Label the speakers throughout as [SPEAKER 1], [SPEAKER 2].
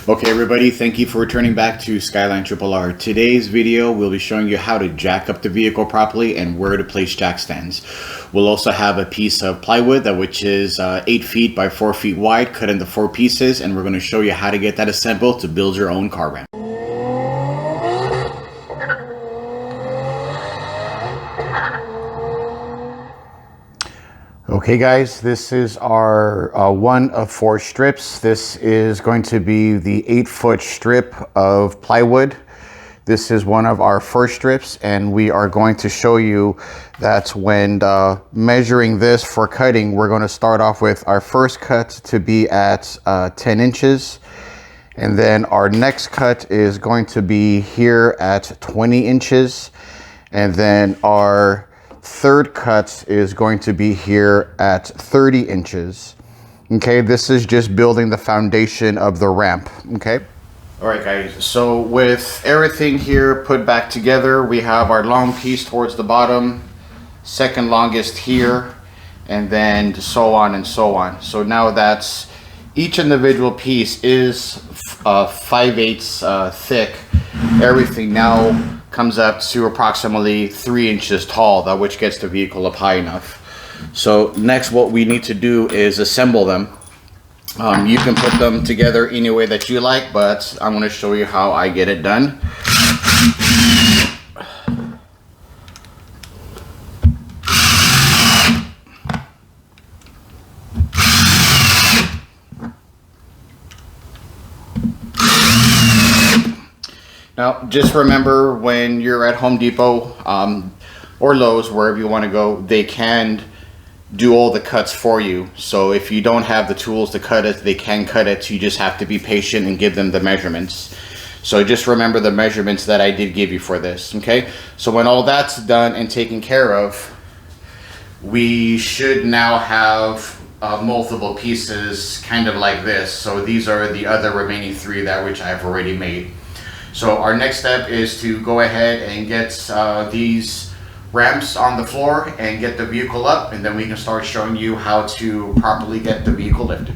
[SPEAKER 1] Okay everybody, thank you for returning back to Skyline R. Today's video we'll be showing you how to jack up the vehicle properly and where to place jack stands. We'll also have a piece of plywood that which is 8 feet by 4 feet wide, cut into 4 pieces, and we're going to show you how to get that assembled to build your own car ramp. Okay guys, this is our one of 4 strips. This is going to be the 8-foot strip of plywood. This is one of our first strips, and we are going to show you that when measuring this for cutting, we're going to start off with our first cut to be at 10 inches. And then our next cut is going to be here at 20 inches. And then our third cut is going to be here at 30 inches. Okay, this is just building the foundation of the ramp. Okay. All right guys, so with everything here put back together, we have our long piece towards the bottom, second longest here, and then so on and so on. So now that's each individual piece is 5/8 thick. Everything now comes up to approximately 3 inches tall, that which gets the vehicle up high enough. So next what we need to do is assemble them. You can put them together any way that you like, but I'm going to show you how I get it done. Now, just remember when you're at Home Depot or Lowe's, wherever you want to go, they can do all the cuts for you. So if you don't have the tools to cut it, they can cut it. You just have to be patient and give them the measurements. So just remember the measurements that I did give you for this, okay? So when all that's done and taken care of, we should now have multiple pieces kind of like this. So these are the other remaining 3 that which I've already made. So our next step is to go ahead and get these ramps on the floor and get the vehicle up, and then we can start showing you how to properly get the vehicle lifted.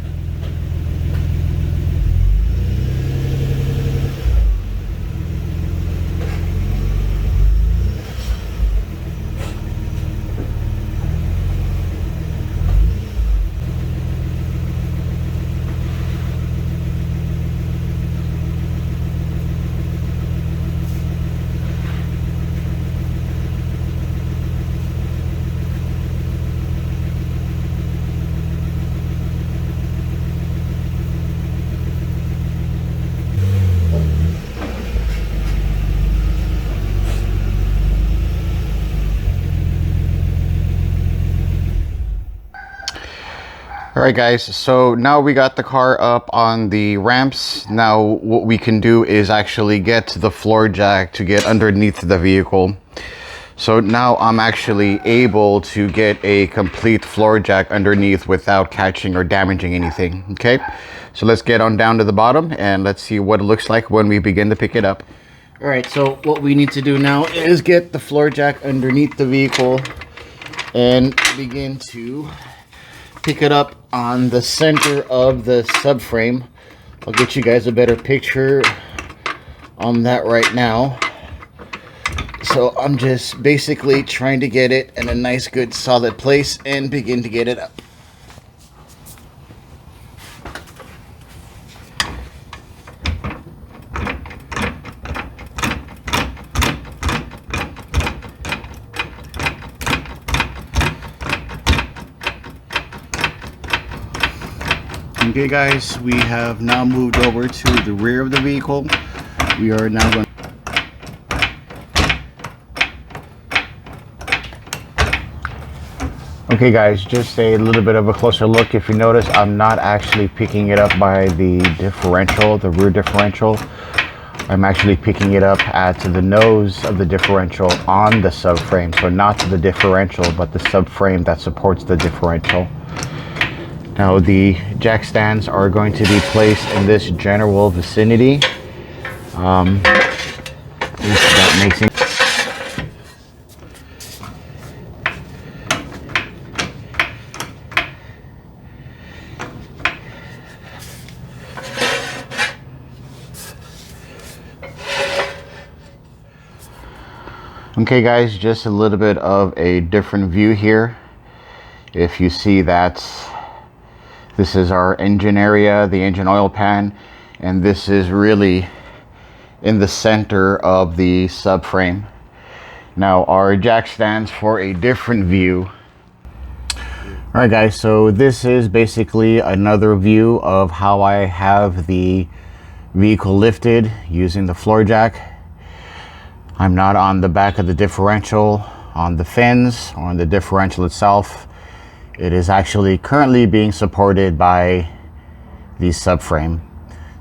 [SPEAKER 1] All right guys, so now we got the car up on the ramps. Now what we can do is actually get to the floor jack to get underneath the vehicle. So now I'm actually able to get a complete floor jack underneath without catching or damaging anything. Okay, so let's get on down to the bottom and let's see what it looks like when we begin to pick it up. All right, so what we need to do now is get the floor jack underneath the vehicle and begin to pick it up on the center of the subframe. I'll get you guys a better picture on that right now. So I'm just basically trying to get it in a nice good solid place and begin to get it up. Okay guys, we have now moved over to the rear of the vehicle. We are now going. Okay guys, just a little bit of a closer look. If you notice, I'm not actually picking it up by the differential, the rear differential. I'm actually picking it up at the nose of the differential on the subframe. So not the differential, but the subframe that supports the differential. Now the jack stands are going to be placed in this general vicinity. That makes it. Okay guys, just a little bit of a different view here. If you see that, this is our engine area, the engine oil pan, and this is really in the center of the subframe. Now our jack stands for a different view. All right guys, so this is basically another view of how I have the vehicle lifted using the floor jack. I'm not on the back of the differential, on the fins, or on the differential itself. It is actually currently being supported by the subframe.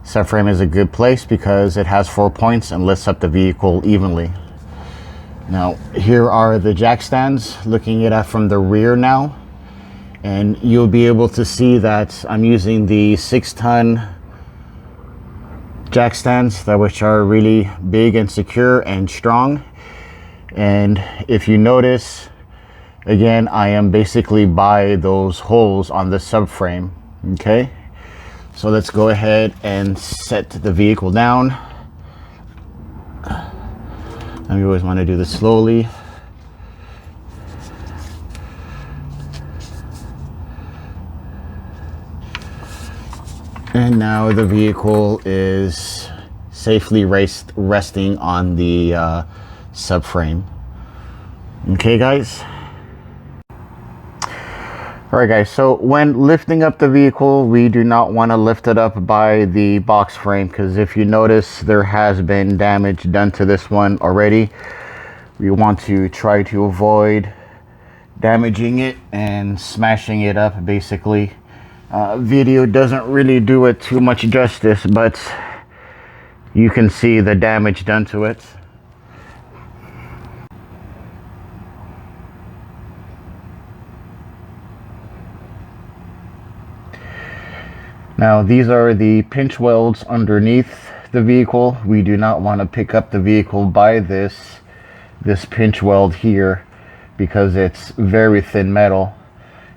[SPEAKER 1] Subframe is a good place because it has 4 points and lifts up the vehicle evenly. Now, here are the jack stands, looking at it from the rear now. And you'll be able to see that I'm using the 6-ton jack stands, which are really big and secure and strong. And if you notice, again, I am basically by those holes on the subframe. Okay, so let's go ahead and set the vehicle down. And we always want to do this slowly. And now the vehicle is safely resting on the subframe. Okay guys. All right guys, so when lifting up the vehicle, we do not want to lift it up by the box frame, because if you notice, there has been damage done to this one already. We want to try to avoid damaging it and smashing it up basically. Video doesn't really do it too much justice, but you can see the damage done to it. Now these are the pinch welds underneath the vehicle. We do not want to pick up the vehicle by this pinch weld here because it's very thin metal.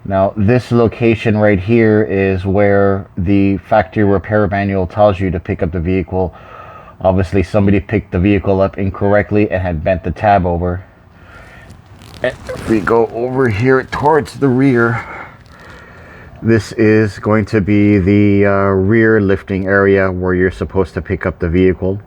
[SPEAKER 1] Now this location right here is where the factory repair manual tells you to pick up the vehicle. Obviously somebody picked the vehicle up incorrectly and had bent the tab over. And if we go over here towards the rear, this is going to be the rear lifting area where you're supposed to pick up the vehicle.